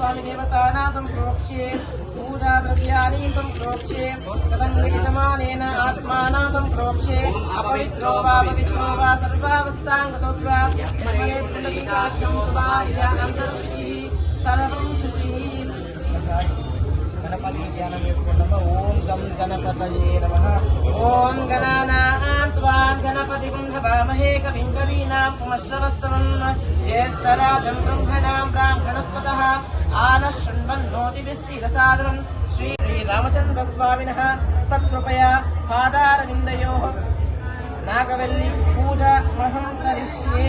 स्वामी देवतानां सम्प्रोक्ष्ये पूजा द्रव्याणि सम्प्रोक्ष्ये कथं आत्मानां सम्प्रोक्ष्ये अपवित्रो वा पवित्रो वा सर्वावस्थां गतोऽप्वा स्मरे पुण्डरीकाक्षं सदा अन्तर्शुचिः सर्वं शुचिः गणपति ध्यानं చేసుకుందామా ఓం గం గణపతయే నమః ఓం గణానాం త్వాం గణపతిం హవామహే కవిం కవీనాం పుమశ్రవస్తవం జ్యేష్ఠరాజం బ్రహ్మణాం బ్రాహ్మణస్పతః ఆనః శృణ్వన్నోతిభిः सीदसादनं శ్రీ రామచంద్ర స్వామినః సత్కృపయా పాదారవిందయోః నాగవల్లి పూజ మహం కరిష్యే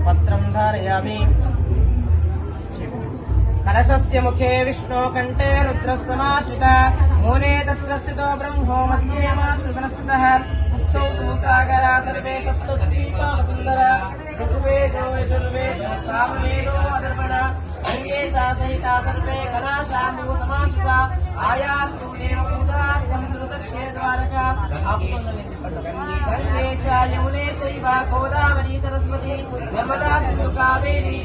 पत्रं धारयामि कलशस्य मुखे विष्णो कंठे रुद्रस्तमाश्रिता मूले तत्र स्थितो ब्रह्मो मध्ये मातृगणस्पतः कुक्षौ तु सागरा सर्वे सप्तद्वीपावसुन्दरा ऋग्वेदो यजुर्वेदो सामवेदो अधर्वण अन्ये च सहिता सर्वे कलाशाम्बु समाश्रिता आयातु देवपूजार्थं श्रुतक्षेत्रद्वारका गंगे च यमुने चैव गोदावरी सरस्वती नर्मदा सिन्धु कावेरी